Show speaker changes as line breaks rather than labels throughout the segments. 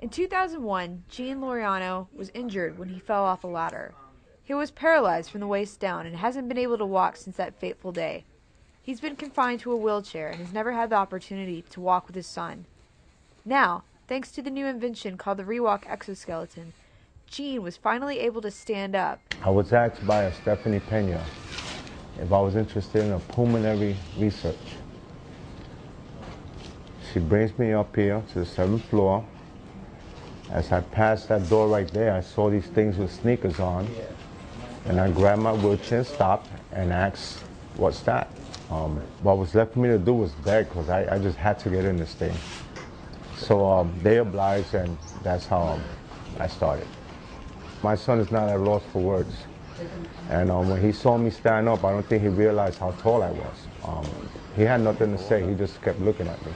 In 2001, Gene Laureano was injured when he fell off a ladder. He was paralyzed from the waist down and hasn't been able to walk since that fateful day. He's been confined to a wheelchair and has never had the opportunity to walk with his son. Now, thanks to the new invention called the Rewalk exoskeleton, Gene was finally able to stand up.
I was asked by Stephanie Pena if I was interested in a pulmonary research. She brings me up here to the 7th floor. As I passed that door right there, I saw these things with sneakers on. And I grabbed my wheelchair and stopped and asked, what's that? What was left for me to do was beg, because I just had to get in this thing. So they obliged, and that's how I started. My son is not at a loss for words. And when he saw me stand up, I don't think he realized how tall I was. He had nothing to say. He just kept looking at me.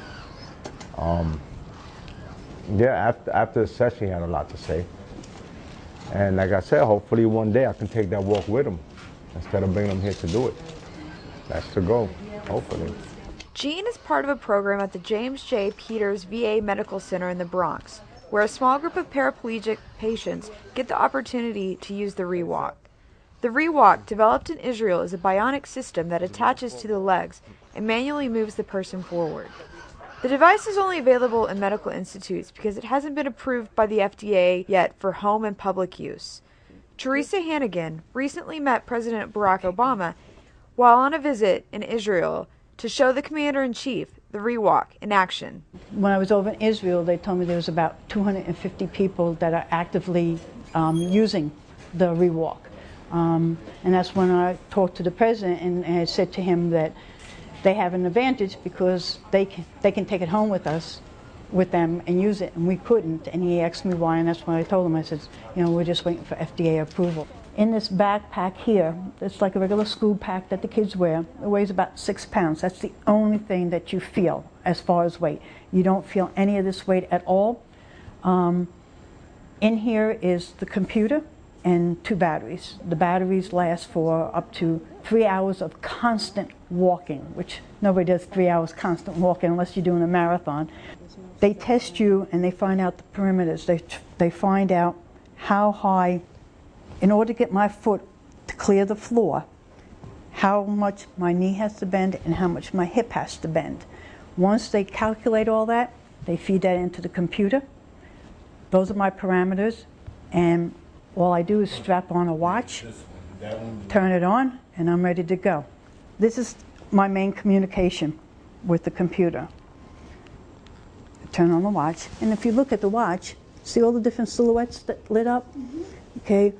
Yeah, after the session, he had a lot to say. And like I said, hopefully one day I can take that walk with him instead of bringing him here to do it. That's the goal, hopefully.
Gene is part of a program at the James J. Peters VA Medical Center in the Bronx, where a small group of paraplegic patients get the opportunity to use the Rewalk. The Rewalk, developed in Israel, is a bionic system that attaches to the legs and manually moves the person forward. The device is only available in medical institutes because it hasn't been approved by the FDA yet for home and public use. Teresa Hannigan recently met President Barack Obama while on a visit in Israel to show the Commander-in-Chief the Rewalk in action.
When I was over in Israel, they told me there was about 250 people that are actively using the Rewalk. And that's when I talked to the President and I said to him that they have an advantage because they can take it home with them and use it, and we couldn't. And he asked me why, and that's when I told him, I said, you know, we're just waiting for FDA approval. In this backpack here, it's like a regular school pack that the kids wear. It weighs about 6 pounds. That's the only thing that you feel as far as weight. You don't feel any of this weight at all. In here is the computer and 2 batteries. The batteries last for up to 3 hours of constant walking, which nobody does 3 hours constant walking unless you're doing a marathon. They test you and they find out the perimeters. They find out how high, in order to get my foot to clear the floor, how much my knee has to bend and how much my hip has to bend. Once they calculate all that, they feed that into the computer. Those are my parameters, and all I do is strap on a watch, turn it on, and I'm ready to go. This is my main communication with the computer. Turn on the watch, and if you look at the watch, see all the different silhouettes that lit up? Okay,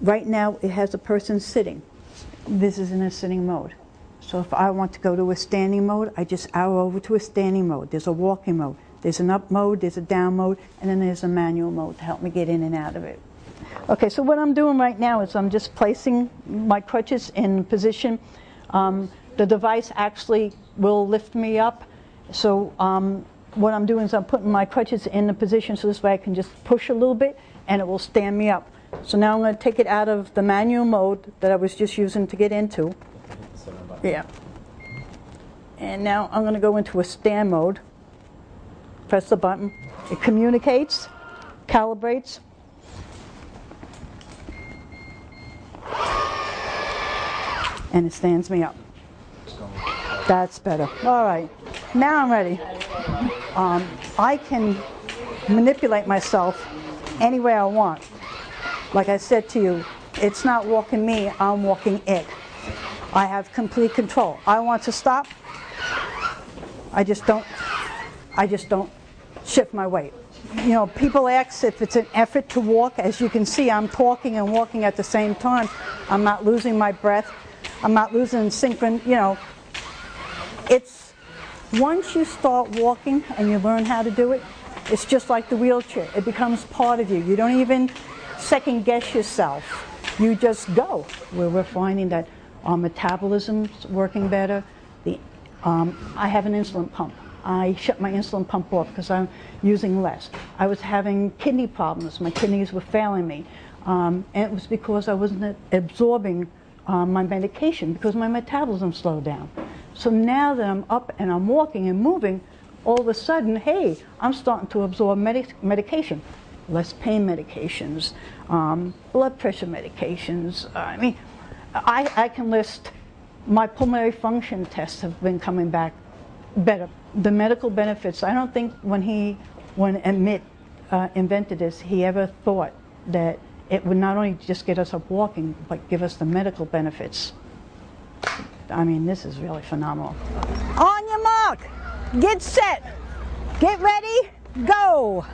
right now it has a person sitting. This is in a sitting mode. So if I want to go to a standing mode, I just arrow over to a standing mode. There's a walking mode. There's an up mode, there's a down mode, and then there's a manual mode to help me get in and out of it. Okay, so what I'm doing right now is I'm just placing my crutches in position. The device actually will lift me up. So what I'm doing is I'm putting my crutches in the position so this way I can just push a little bit and it will stand me up. So now I'm going to take it out of the manual mode that I was just using to get into. Yeah. And now I'm going to go into a stand mode. Press the button. It communicates, calibrates. And it stands me up. That's better. All right. Now I'm ready. I can manipulate myself any way I want. Like I said to you, it's not walking me, I'm walking it. I have complete control. I want to stop. I just don't shift my weight. You know, people ask if it's an effort to walk. As you can see, I'm talking and walking at the same time. I'm not losing my breath. I'm not losing synchron, you know. It's, once you start walking and you learn how to do it, it's just like the wheelchair. It becomes part of you. You don't even second guess yourself. You just go. Where we're finding that our metabolism's working better. I have an insulin pump. I shut my insulin pump off because I'm using less. I was having kidney problems. My kidneys were failing me. And it was because I wasn't absorbing my medication because my metabolism slowed down. So now that I'm up and I'm walking and moving, all of a sudden, hey, I'm starting to absorb medication, less pain medications, blood pressure medications. I mean, I can list, my pulmonary function tests have been coming back better. The medical benefits, I don't think when Emmett invented this, he ever thought that it would not only just get us up walking, but give us the medical benefits. I mean, this is really phenomenal.
On your mark, get set, get ready, go.